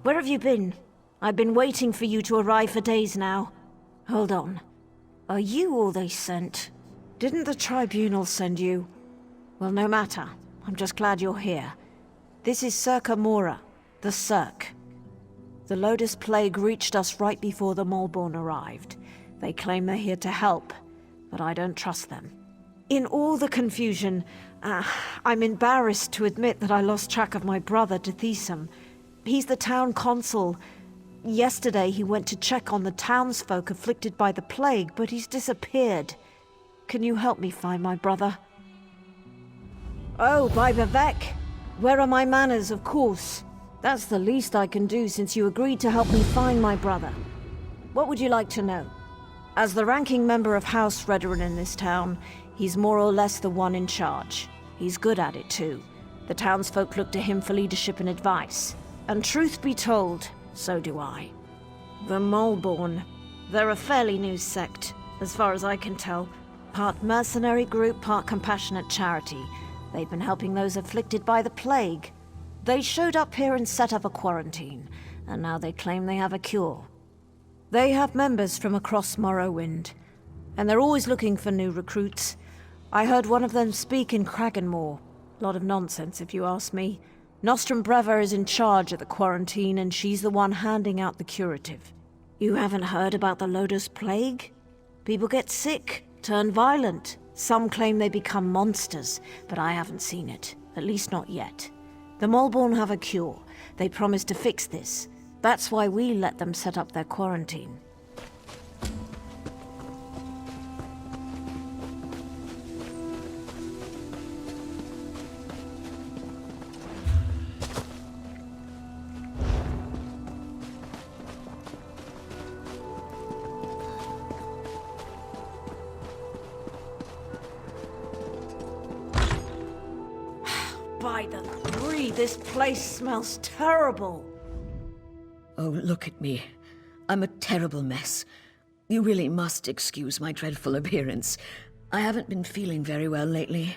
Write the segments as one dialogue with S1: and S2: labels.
S1: Where have you been? I've been waiting for you to arrive for days now. Hold on. Are you all they sent? Didn't the Tribunal send you? Well, no matter. I'm just glad you're here. This is Circa Mora, the Cirque. The Lotus Plague reached us right before the Malborn arrived. They claim they're here to help, but I don't trust them. In all the confusion, I'm embarrassed to admit that I lost track of my brother, Dithisum. He's the town consul. Yesterday he went to check on the townsfolk afflicted by the plague, but he's disappeared. Can you help me find my brother? Oh, by Bavek! Where are my manners, of course. That's the least I can do since you agreed to help me find my brother. What would you like to know? As the ranking member of House Redoran in this town, he's more or less the one in charge. He's good at it too. The townsfolk look to him for leadership and advice. And truth be told, so do I. The Malborn. They're a fairly new sect, as far as I can tell. Part mercenary group, part compassionate charity. They've been helping those afflicted by the plague. They showed up here and set up a quarantine, and now they claim they have a cure. They have members from across Morrowind, and they're always looking for new recruits. I heard one of them speak in Kraganmore. Lot of nonsense, if you ask me. Nostrum Breva is in charge of the quarantine, and she's the one handing out the curative. You haven't heard about the Lotus Plague? People get sick, turn violent. Some claim they become monsters, but I haven't seen it. At least not yet. The Malborn have a cure. They promised to fix this. That's why we let them set up their quarantine. By the three, this place smells terrible.
S2: Oh, look at me. I'm a terrible mess. You really must excuse my dreadful appearance. I haven't been feeling very well lately.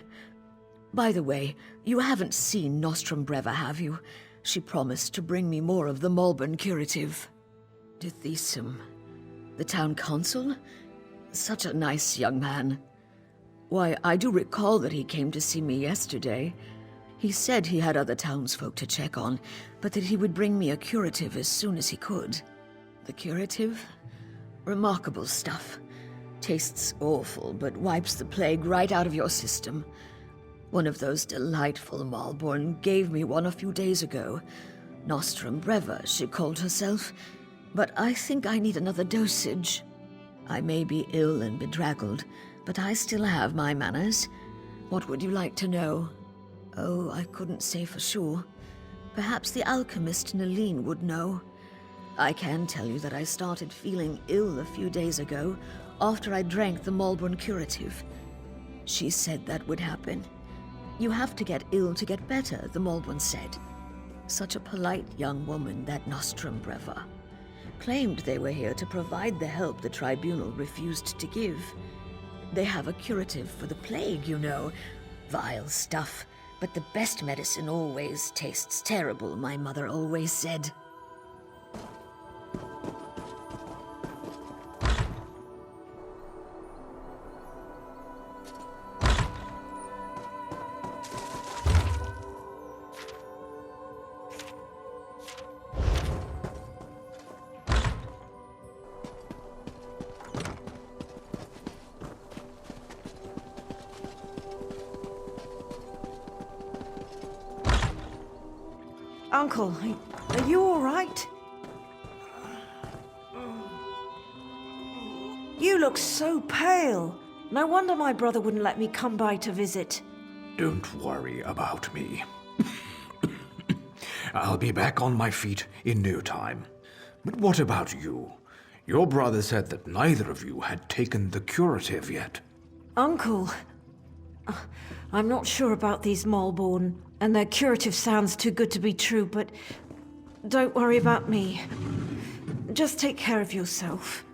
S2: By the way, you haven't seen Nostrum Breva, have you? She promised to bring me more of the Malborn curative. Dithisum, the town consul? Such a nice young man. Why, I do recall that he came to see me yesterday. He said he had other townsfolk to check on, but that he would bring me a curative as soon as he could. The curative? Remarkable stuff. Tastes awful, but wipes the plague right out of your system. One of those delightful Malborn gave me one a few days ago. Nostrum Breva, she called herself. But I think I need another dosage. I may be ill and bedraggled, but I still have my manners. What would you like to know? Oh, I couldn't say for sure. Perhaps the alchemist Nalin would know. I can tell you that I started feeling ill a few days ago after I drank the Malborn curative. She said that would happen. You have to get ill to get better, the Malborn said. Such a polite young woman, that Nostrum Breva. Claimed they were here to provide the help the Tribunal refused to give. They have a curative for the plague, you know. Vile stuff. But the best medicine always tastes terrible, my mother always said.
S1: Uncle, are you all right? You look so pale. No wonder my brother wouldn't let me come by to visit.
S3: Don't worry about me. I'll be back on my feet in no time. But what about you? Your brother said that neither of you had taken the curative yet.
S1: Uncle, I'm not sure about these Malborn, and their curative sounds too good to be true, but don't worry about me. Just take care of yourself.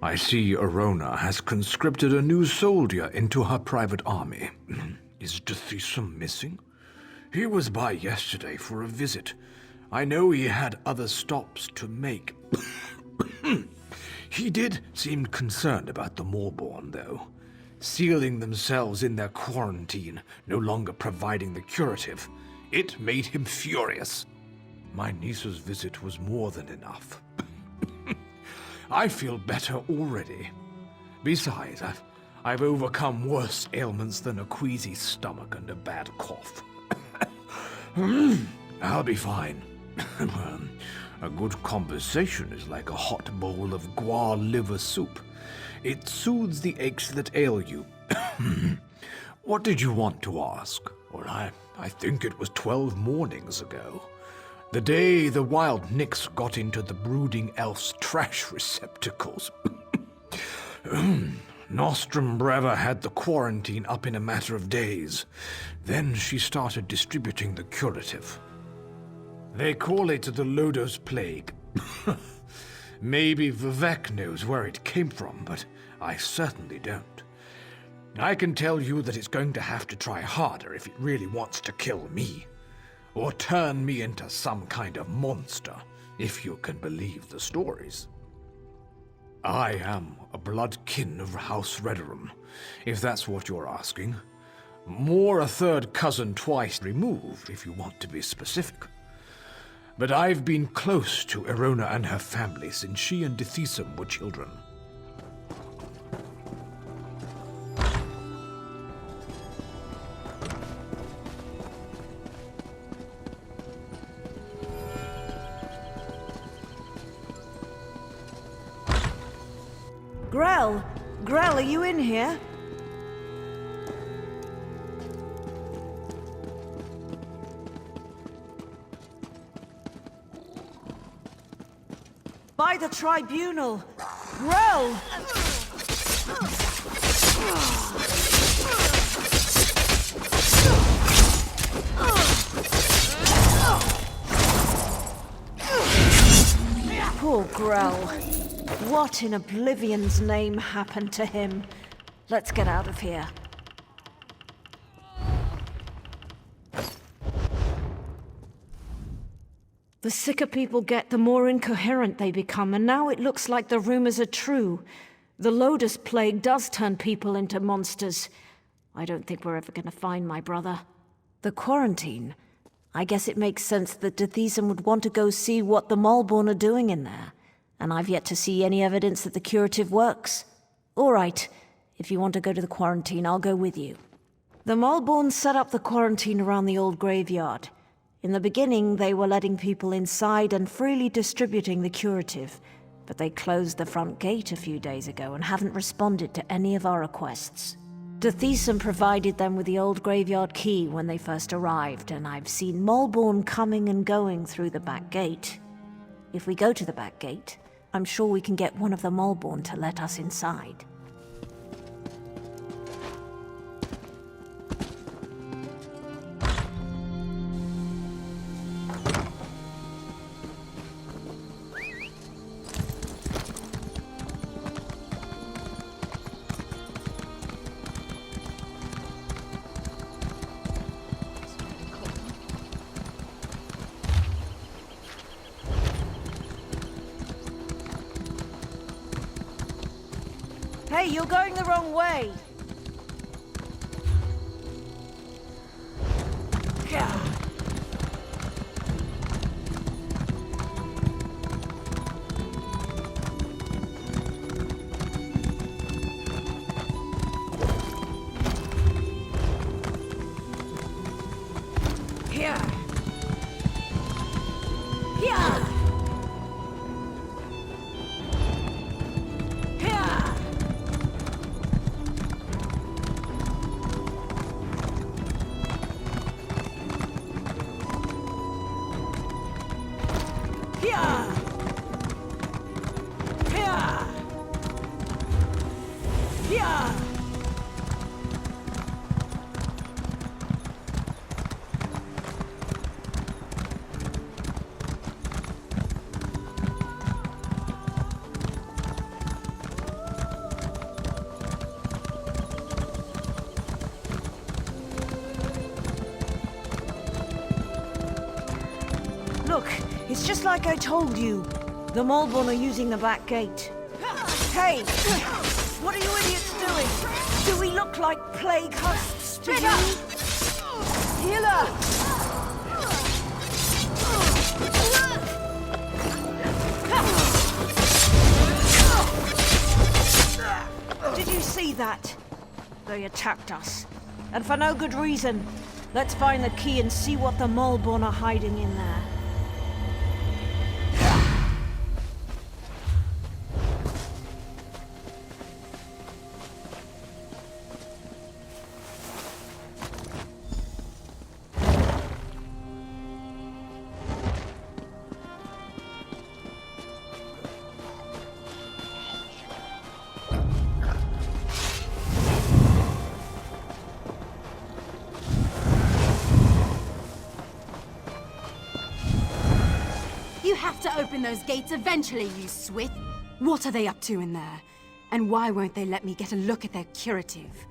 S3: I see Arona has conscripted a new soldier into her private army. Is Dithisum missing? He was by yesterday for a visit. I know he had other stops to make. He did seem concerned about the Malborn, though. Sealing themselves in their quarantine, no longer providing the curative. It made him furious. My niece's visit was more than enough. I feel better already. Besides, I've overcome worse ailments than a queasy stomach and a bad cough. I'll be fine. A good conversation is like a hot bowl of guar liver soup. It soothes the aches that ail you. What did you want to ask? Well, I think it was 12 mornings ago. The day the wild Nix got into the brooding elf's trash receptacles. Nostrum Breva had the quarantine up in a matter of days. Then she started distributing the curative. They call it the Lodos Plague. Maybe Vivek knows where it came from, but I certainly don't. I can tell you that it's going to have to try harder if it really wants to kill me. Or turn me into some kind of monster, if you can believe the stories. I am a blood kin of House Redoran, if that's what you're asking. More a third cousin twice removed, if you want to be specific. But I've been close to Erona and her family since she and Dithisum were children.
S1: Grell! Grell, are you in here? By the tribunal! Grell! Poor Grell. What in Oblivion's name happened to him? Let's get out of here. The sicker people get, the more incoherent they become, and now it looks like the rumors are true. The Lotus Plague does turn people into monsters. I don't think we're ever going to find my brother. The quarantine? I guess it makes sense that Dithisum would want to go see what the Malborn are doing in there. And I've yet to see any evidence that the curative works. All right, if you want to go to the quarantine, I'll go with you. The Malborn set up the quarantine around the old graveyard. In the beginning, they were letting people inside and freely distributing the curative, but they closed the front gate a few days ago and haven't responded to any of our requests. Dithisum provided them with the old graveyard key when they first arrived, and I've seen Malborn coming and going through the back gate. If we go to the back gate, I'm sure we can get one of the Malborn to let us inside. Hey, you're going the wrong way! Look, it's just like I told you. The Malborn are using the back gate. Hey! What are you idiots doing? Do we look like plague husks to you? Healer! Did you see that? They attacked us. And for no good reason. Let's find the key and see what the Malborn are hiding in there.
S4: You have to open those gates eventually, you swith! What are they up to in there? And why won't they let me get a look at their curative?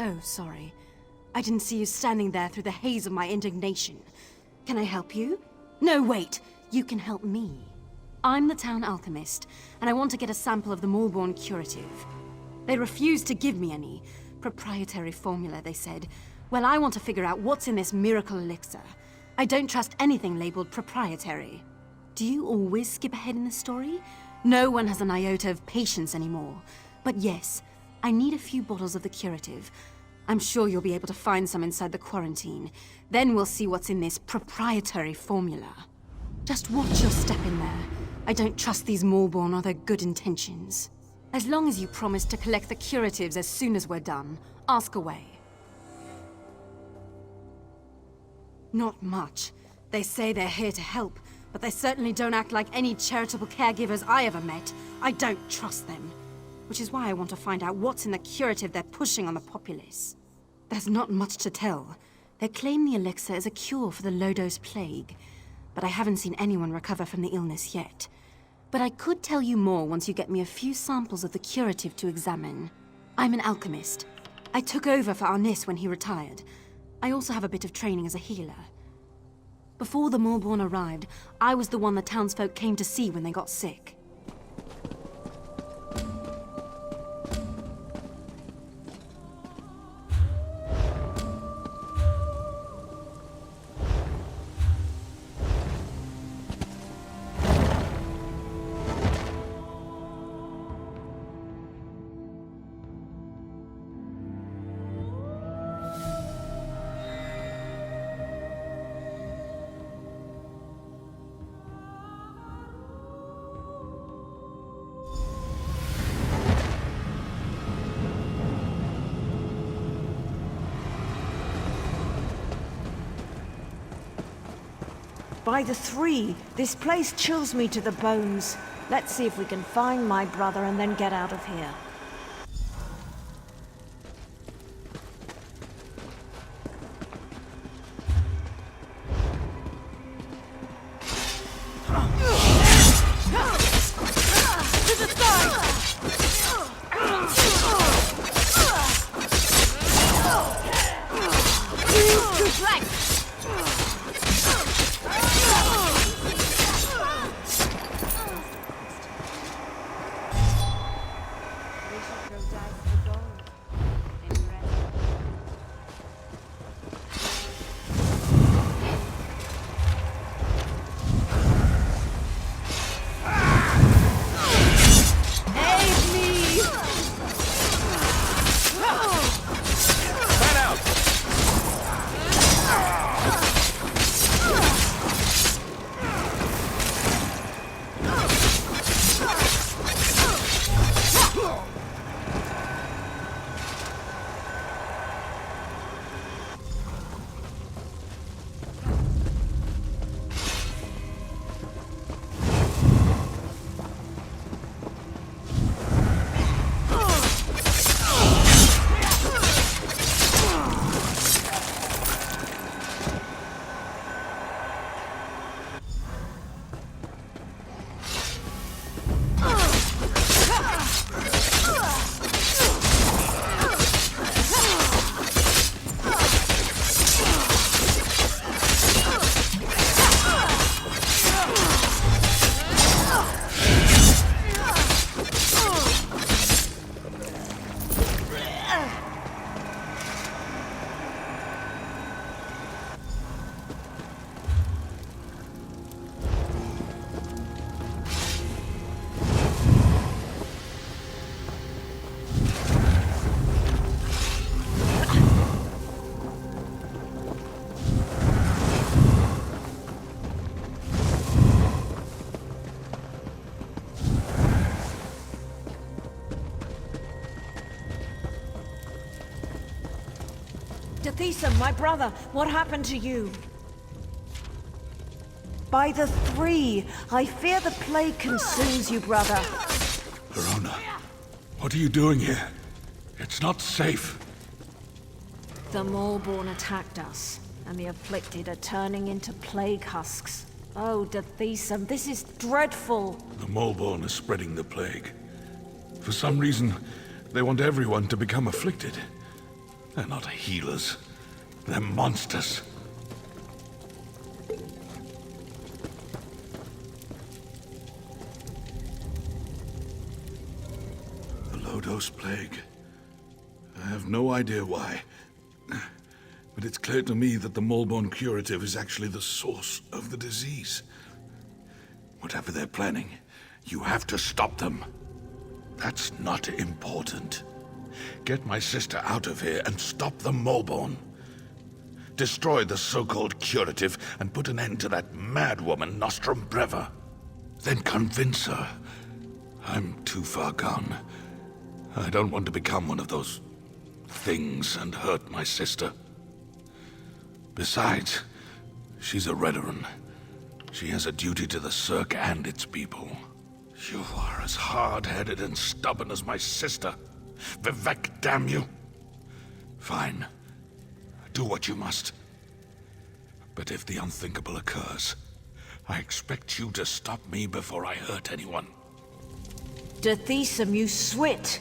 S4: Oh, sorry. I didn't see you standing there through the haze of my indignation. Can I help you? No, wait! You can help me. I'm the town alchemist, and I want to get a sample of the Malborn curative. They refused to give me any. Proprietary formula, they said. Well, I want to figure out what's in this miracle elixir. I don't trust anything labeled proprietary. Do you always skip ahead in the story? No one has an iota of patience anymore. But yes, I need a few bottles of the curative. I'm sure you'll be able to find some inside the quarantine. Then we'll see what's in this proprietary formula. Just watch your step in there. I don't trust these Malborn or their good intentions. As long as you promise to collect the curatives as soon as we're done, ask away. Not much. They say they're here to help, but they certainly don't act like any charitable caregivers I ever met. I don't trust them. Which is why I want to find out what's in the curative they're pushing on the populace. There's not much to tell. They claim the elixir is a cure for the Lodos plague, but I haven't seen anyone recover from the illness yet. But I could tell you more once you get me a few samples of the curative to examine. I'm an alchemist. I took over for Arnis when he retired. I also have a bit of training as a healer. Before the Malborn arrived, I was the one the townsfolk came to see when they got sick.
S1: By the three, this place chills me to the bones. Let's see if we can find my brother and then get out of here. Dathisa, my brother, what happened to you? By the three, I fear the plague consumes you, brother.
S5: Verona, what are you doing here? It's not safe.
S1: The Maulborn attacked us, and the afflicted are turning into plague husks. Oh, Dathisa, this is dreadful.
S5: The Maulborn is spreading the plague. For some reason, they want everyone to become afflicted. They're not healers. They're monsters. The Lodos plague. I have no idea why. But it's clear to me that the Maulborn curative is actually the source of the disease. Whatever they're planning, you have to stop them. That's not important. Get my sister out of here and stop the Maulborn. Destroy the so-called curative and put an end to that mad woman, Nostrum Breva. Then convince her. I'm too far gone. I don't want to become one of those things and hurt my sister. Besides, she's a Redoran. She has a duty to the Cirque and its people. You are as hard-headed and stubborn as my sister. Vivec, damn you! Fine. Do what you must. But if the unthinkable occurs, I expect you to stop me before I hurt anyone.
S1: Dathisa, you swit.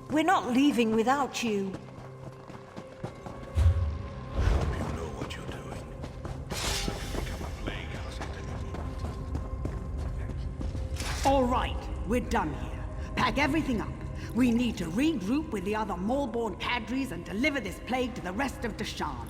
S1: We're not leaving without you.
S5: You know what you're doing. I can become a plague house at any moment.
S6: All right, we're done here. Pack everything up. We need to regroup with the other Maulborn cadres and deliver this plague to the rest of Deshaan.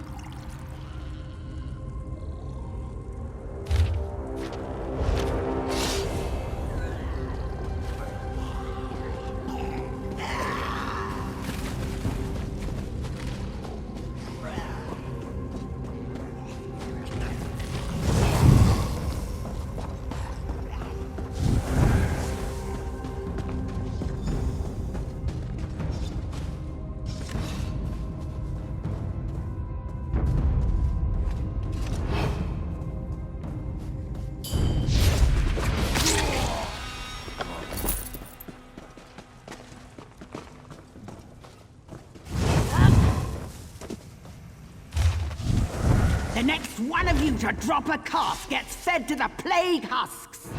S6: The next one of you to drop a calf gets fed to the plague husks!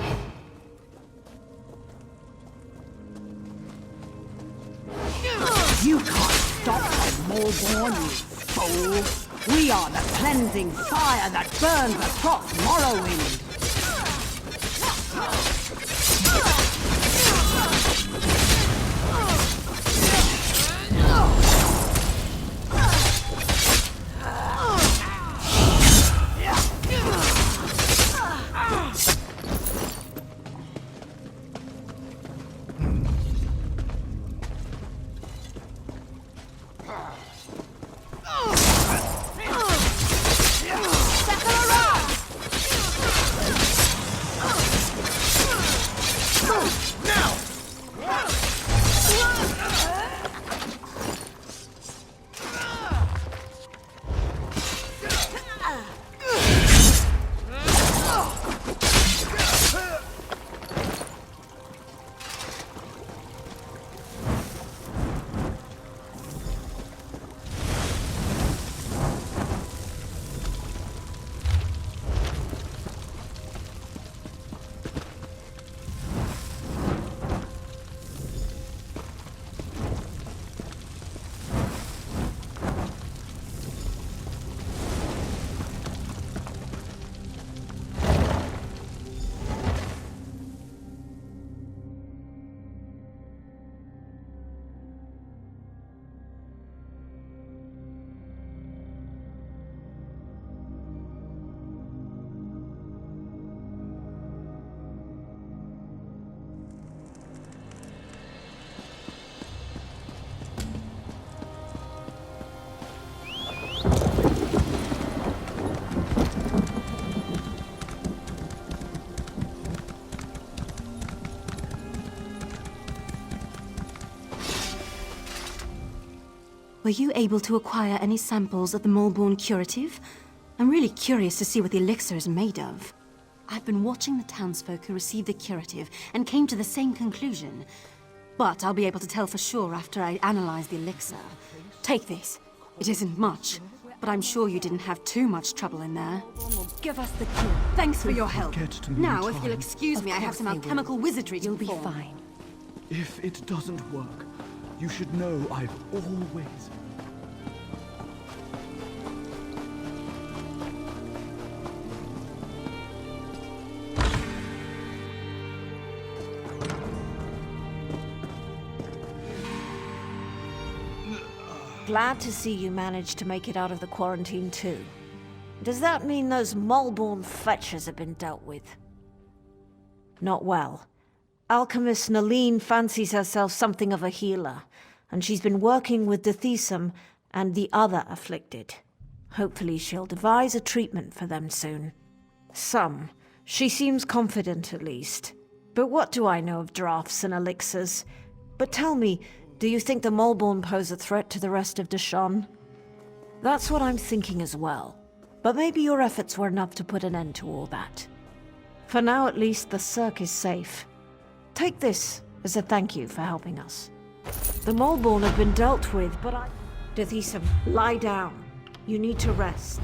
S6: You can't stop the Maulborn, you fool! We are the cleansing fire that burns across Morrowind!
S4: Were you able to acquire any samples of the Molborn curative? I'm really curious to see what the elixir is made of. I've been watching the townsfolk who received the curative and came to the same conclusion. But I'll be able to tell for sure after I analyze the elixir. Take this. It isn't much, but I'm sure you didn't have too much trouble in there. Give us the cure. Thanks for your help.
S7: Get to me
S4: Now,
S7: in
S4: if you'll
S7: time.
S4: excuse me, I have some alchemical wizardry to perform.
S1: You'll be fine.
S7: If it doesn't work, you should know I've always...
S1: Glad to see you managed to make it out of the quarantine too. Does that mean those Molborn fetchers have been dealt with? Not well. Alchemist Naline fancies herself something of a healer, and she's been working with Dethisum and the other afflicted. Hopefully she'll devise a treatment for them soon. Some. She seems confident at least. But what do I know of drafts and elixirs? But tell me, do you think the Molborn pose a threat to the rest of Deshawn? That's what I'm thinking as well. But maybe your efforts were enough to put an end to all that. For now at least, the Cirque is safe. Take this as a thank you for helping us. The Molborn have been dealt with, but Dethisum, lie down. You need to rest.